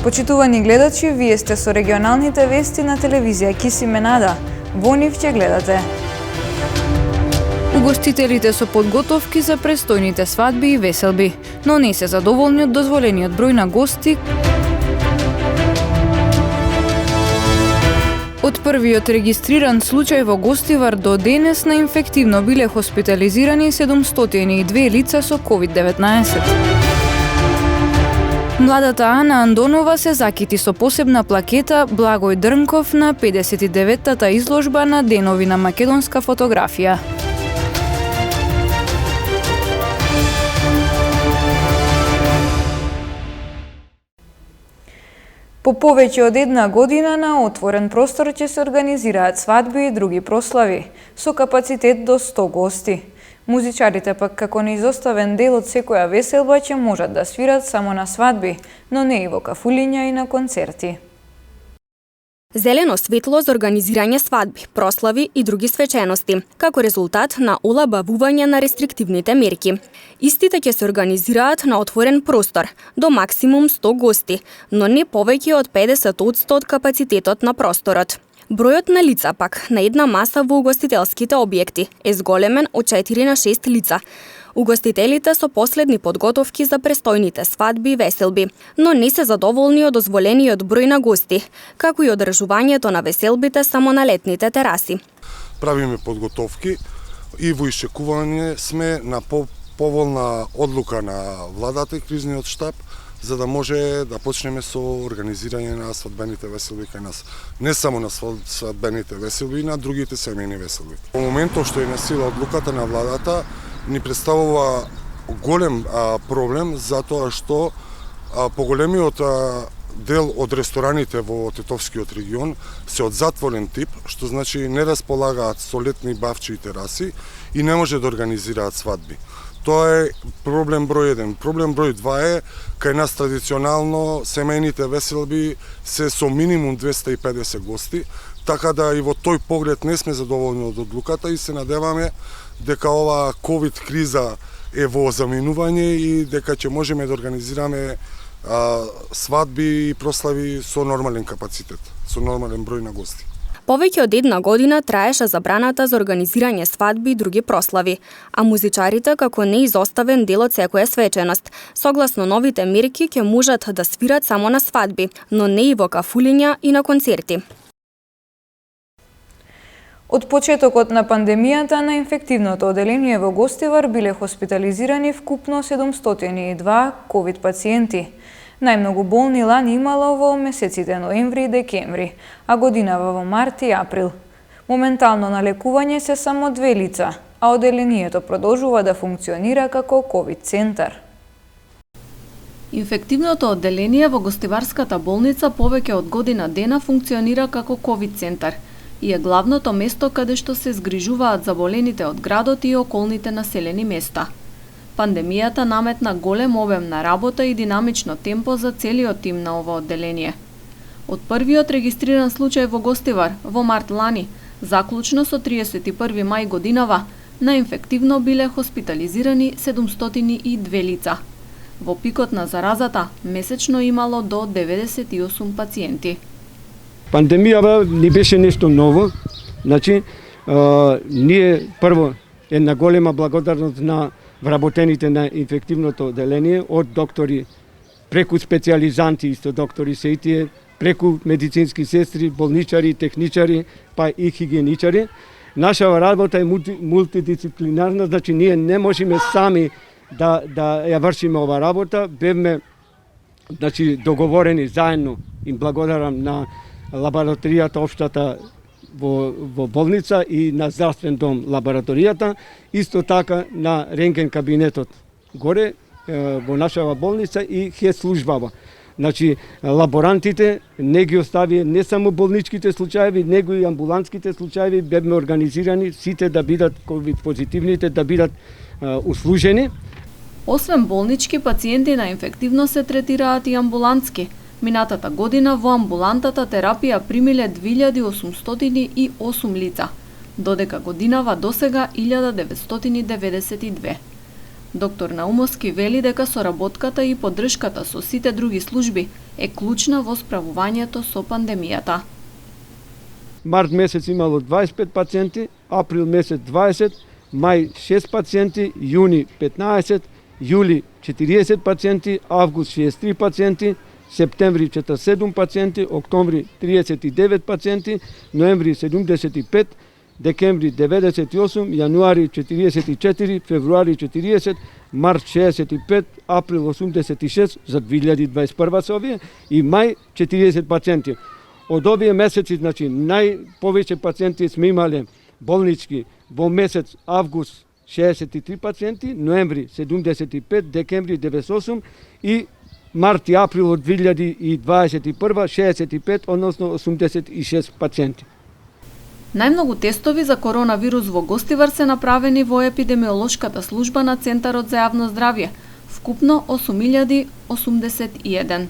Почитувани гледачи, вие сте со регионалните вести на телевизија Кисименада. Во нив ќе гледате. Угостителите со подготовки за престојните свадби и веселби, но не се задоволни од дозволениот број на гости. Од првиот регистриран случај во Гостивар до денес на инфективно биле хоспитализирани 702 лица со COVID-19. Младата Ана Андонова се закити со посебна плакета Благој Дрнков на 59-та изложба на Денови на македонска фотографија. По повеќе од една година на отворен простор ќе се организираат свадби и други прослави, со капацитет до 100 гости. Музичарите пак како неизоставен дел од секоја веселба ќе можат да свират само на свадби, но не и во кафулиња и на концерти. Зелено светло за организирање свадби, прослави и други свечености, како резултат на олабавување на рестриктивните мерки. Истите ќе се организираат на отворен простор, до максимум 100 гости, но не повеќе од 50% од капацитетот на просторот. Бројот на лица пак на една маса во угостителските објекти е зголемен од 4 на 6 лица. Угостителите со последни подготовки за престојните свадби и веселби, но не се задоволни од дозволениот број на гости, како и одржувањето на веселбите само на летните тераси. Правиме подготовки и во исчекување сме на поволна одлука на владата и кризниот штаб, за да може да почнеме со организирање на свадбените веселби кај нас. Не само на свадбените веселби, и на другите семејни веселби. Во моментот што е на сила одлуката на владата, ни представува голем проблем, затоа што поголемиот дел од рестораните во Тетовскиот регион се од затворен тип, што значи не располагаат со летни бавчи и тераси и не може да организираат свадби. Тоа е проблем број 1. Проблем број 2 е, кај нас традиционално семејните веселби се со минимум 250 гости, така да и во тој поглед не сме задоволни од одлуката и се надеваме дека ова ковид криза е во заминување и дека ќе можеме да организираме свадби и прослави со нормален капацитет, со нормален број на гости. Повеќе од една година траеше забраната за организирање свадби и други прослави, а музичарите како неизоставен дел од секоја свеченост, согласно новите мерки ќе можат да свират само на свадби, но не и во кафулиња и на концерти. Од почетокот на пандемијата на инфективното оделение во Гостивар биле хоспитализирани вкупно 702 ковид пациенти. Најмногу болни лани имало во месеците ноември и декември, а годинава во март и април. Моментално на лекување се само 2 лица, а оделението продолжува да функционира како ковид центар. Инфективното одделение во Гостиварската болница повеќе од година дена функционира како ковид центар и е главното место каде што се згрижуваат заболените од градот и околните населени места. Пандемијата наметна голем обем на работа и динамично темпо за целиот тим на ова одделение. Од првиот регистриран случај во Гостивар во март лани, заклучно со 31 мај годинава, на инфективно биле хоспитализирани 702 лица. Во пикот на заразата месечно имало до 98 пациенти. Пандемијава ни беше нешто ново. Значи, ние прво една голема благодарност на вработените на инфективното оделение, од доктори, преку специјализанти, исто доктори се и тие, преку медицински сестри, болничари, техничари, па и хигиеничари. Наша работа е мултидисциплинарна, значи ние не можеме сами да ја вршиме ова работа. Бевме договорени заедно, им благодарам на лабораторијата општата во болница и на здравствен дом лабораторијата, исто така на рентген кабинетот горе во нашава болница и хе службава. Значи, лаборантите не ги остави не само болничките случаи, него и амбулантските случаи бевме организирани сите да бидат ковид позитивните да бидат услужени. Освен болнички, пациенти на инфективно се третираат и амбулантски. Минатата година во амбулантата терапија примиле 2808 лица, додека годинава досега 1992. Доктор Наумовски вели дека соработката и поддршката со сите други служби е клучна во справувањето со пандемијата. Март месец имало 25 пациенти, април месец 20, мај 6 пациенти, јуни 15, јули 40 пациенти, август 63 пациенти, септември 47 пациенти, октомври 39 пациенти, ноември 75, декември 98, јануари 44, февруари 40, март 65, април 86 за 2021 се овие и мај 40 пациенти. Од овие месеци, значи, најповеќе пациенти сме имале болнички во месец август 63 пациенти, ноември 75, декември 98 и март и април од 2021 65, односно 86 пациенти. Најмногу тестови за коронавирус во Гостивар се направени во епидемиолошката служба на Центарот за јавно здравје, вкупно 8081.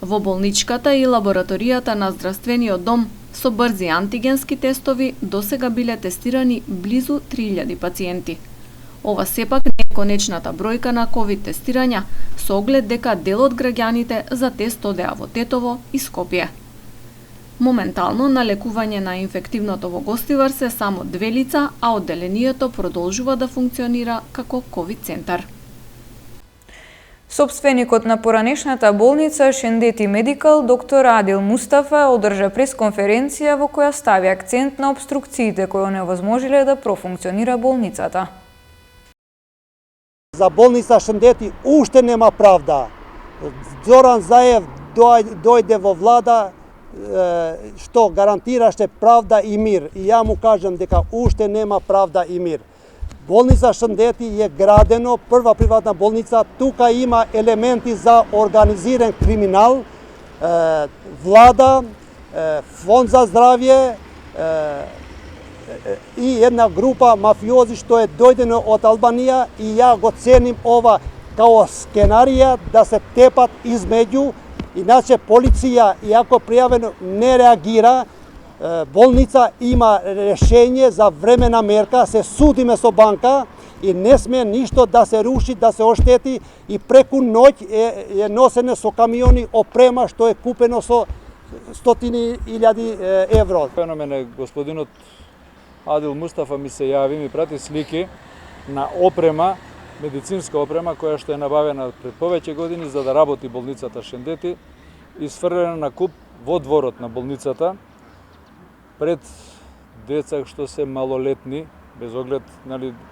Во болничката и лабораторијата на здравствениот дом со брзи антигенски тестови досега биле тестирани близу 3000 пациенти. Ова сепак не е конечната бројка на ковид тестирања, со оглед дека дел од граѓаните за тест одеа во Тетово и Скопје. Моментално на лекување на инфективното во Гостивар се само 2 лица, а одделението продолжува да функционира како ковид центар. Собственикот на поранешната болница Шендети Медикал, доктор Адил Мустафа, одржа пресконференција во која стави акцент на обструкциите кои оневозможиле да профункционира болницата. За болница Шендети уште нема правда. Зоран Заев дојде во влада што гарантираше правда и мир. И ја му кажам дека уште нема правда и мир. Болница Шендети е градено, прва приватна болница, тука има елементи за организиран криминал, влада, фонд за здравје и една група мафиози што е дојдено од Албанија и ја го ценим ова као скенарија да се тепат измеѓу, иначе полиција, иако пријавено, не реагира. Болница има решение за времена мерка, се судиме со банка и не сме ништо да се руши, да се оштети и преку ноќ е носене со камиони опрема што е купено со стотини илјади евро. На мене господинот Адил Мустафа ми се јави, ми прати слики на опрема, медицинска опрема која што е набавена пред повеќе години за да работи болницата Шендети и сфрлена на куп во дворот на болницата пред деца што се малолетни, без оглед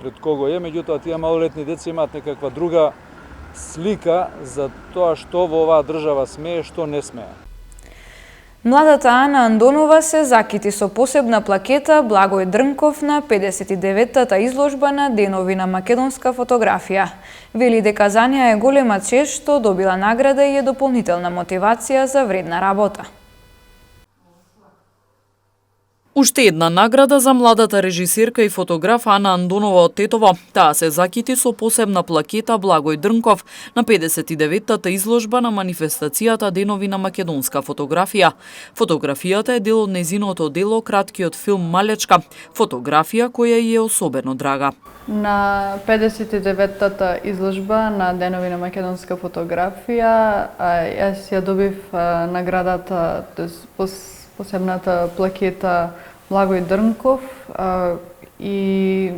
пред кого е, меѓутоа тие малолетни деца имаат некаква друга слика за тоа што во оваа држава смее, што не смее. Младата Ана Андонова се закити со посебна плакета Благој Дрнков на 59-та изложба на Денови на македонска фотографија. Вели дека за неа е голема чест што добила награда и е дополнителна мотивација за вредна работа. Уште една награда за младата режисерка и фотограф Ана Андонова од Тетово. Таа се закити со посебна плакета Благој Дрнков на 59-та изложба на манифестацијата Денови на македонска фотографија. Фотографијата е дел од незиното дело краткиот филм Малечка, фотографија која и е особено драга. На 59-та изложба на Денови на македонска фотографија јас ја добив наградата, посебната плакета Благој Дрнков и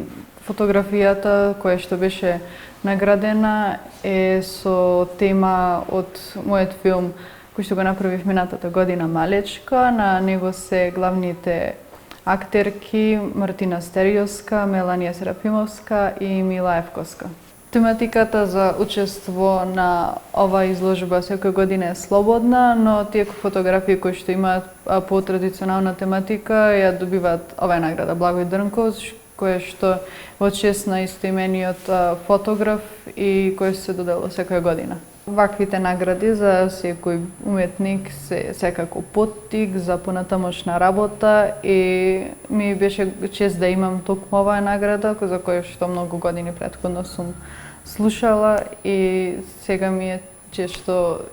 фотографијата која што беше наградена е со тема од мојот филм кој што го направив минатата година Малечка. На него се главните актерки Мартина Стериоска, Меланија Серафимовска и Мила Евкоска. Тематиката за учество на ова изложба секоја година е слободна, но тие фотографии кои што имаат по-традиционална тематика ја добиваат оваа награда Благој Дрнков, која што во чест на истоимениот фотограф и кој се доделува секоја година. Ваквите награди за секој уметник се секако поттик за понатамошна работа и ми беше чест да имам токму оваа награда за која што многу години претходно сум слушала и сега ми е чест што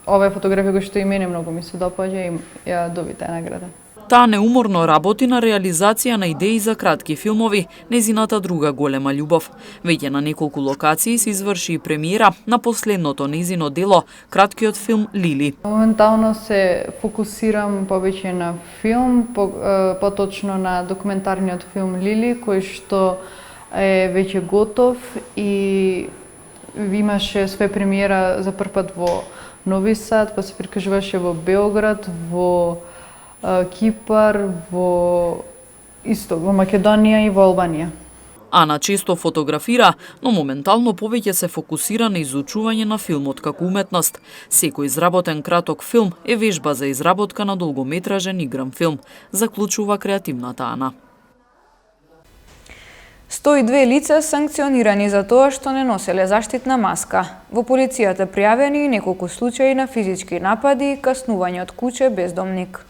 оваа фотографија која што и мене многу ми се допаѓа и ја доби таа награда. Таа неуморно работи на реализација на идеи за кратки филмови, незината друга голема љубов. Веќе на неколку локации се изврши и премиера на последното незино дело, краткиот филм Лили. Моментално се фокусирам повеќе на филм, поточно на документарниот филм Лили, кој што е веќе готов и имаше све премиера за прв пат во Нови Сад, па се прикажуваше во Београд, во Кипар, во Македонија и во Албанија. Ана често фотографира, но моментално повеќе се фокусира на изучување на филмот како уметност. Секој изработен краток филм е вежба за изработка на долгометражен игран филм, заклучува креативната Ана. 102 лица санкционирани за тоа што не носеле заштитна маска. Во полицијата пријавени и неколку случаи на физички напади и каснување од куќе без домник.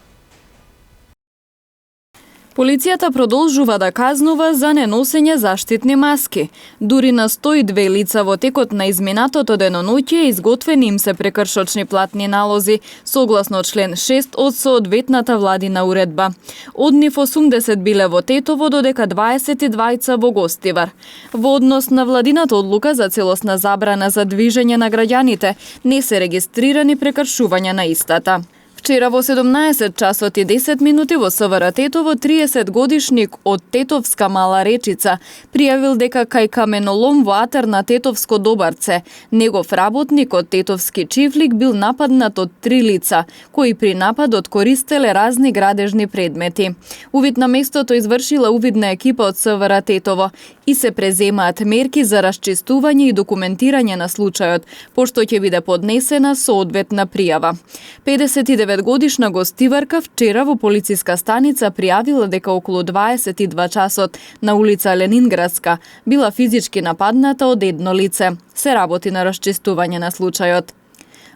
Полицијата продолжува да казнува за неносење заштитни маски. Дури на 102 лица во текот на изминатото деноноќе изготвени им се прекршочни платни налози, согласно член 6 од соодветната владина уредба. Од нив 80 биле во Тетово, додека 22 во Гостивар. Во однос на владината одлука за целосна забрана за движење на граѓаните, не се регистрирани прекршувања на истата. Вчера во 17 часот и 10 минути во СВР Тетово 30 годишник од Тетовска Мала Речица пријавил дека кај каменолом во атар на Тетовско Добарце, негов работник од Тетовски Чифлик бил нападнат од 3 лица, кои при нападот користеле разни градежни предмети. Увид на местото извршила увидна екипа од СВР Тетово и се преземаат мерки за расчистување и документирање на случајот, пошто ќе биде поднесена соодветна пријава. 59-годишна гостиварка вчера во полициска станица пријавила дека околу 22 часот на улица Ленинградска била физички нападната од едно лице. Се работи на расчистување на случајот.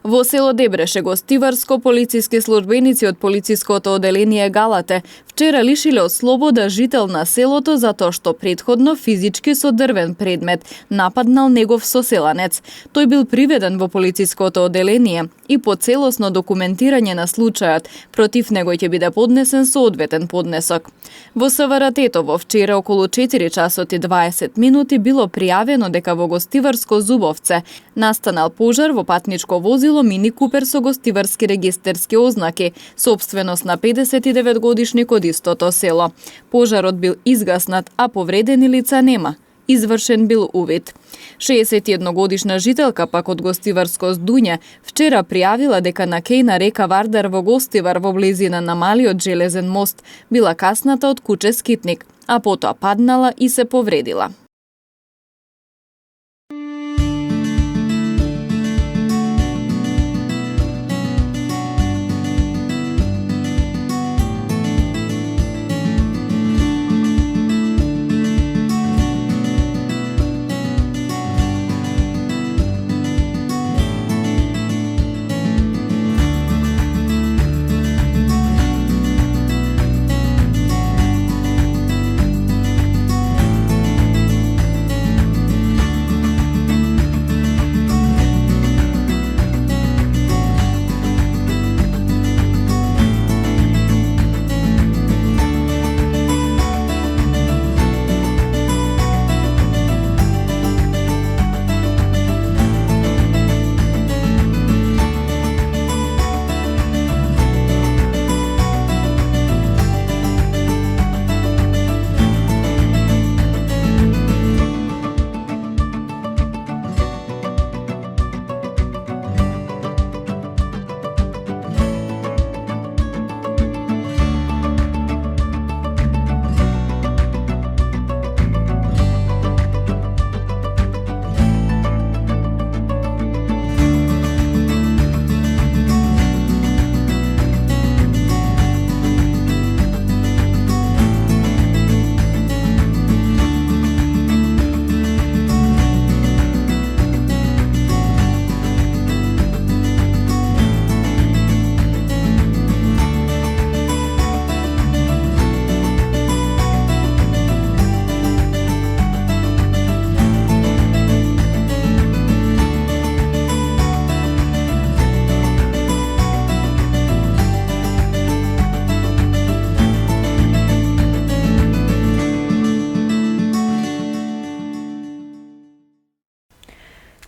Во село Дебреше, Гостиварско, полициски службеници од полициското оделение Галате вчера лишиле од слобода жител на селото затоа што претходно физички со дрвен предмет нападнал негов соселанец. Тој бил приведен во полициското оделение и по целосно документирање на случајот против него ќе биде поднесен соодветен поднесок. Во СВР Тетово вчера околу 4 часот и 20 минути било пријавено дека во Гостиварско Зубовце настанал пожар во патничко возило Мини Купер со гостиварски регистерски ознаки, собственост на 59 годишник од истото село. Пожарот бил изгаснат, а повредени лица нема. Извршен бил увид. 61 годишна жителка пак од Гостиварско Здуње вчера пријавила дека на кеј на река Вардар во Гостивар во близина на малиот железен мост била касната од куче скитник, а потоа паднала и се повредила.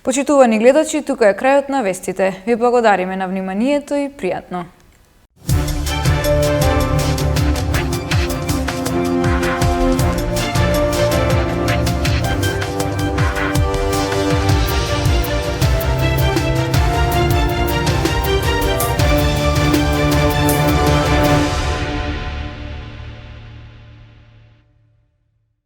Почитувани гледачи, тука е крајот на вестите. Ви благодариме на вниманието и пријатно.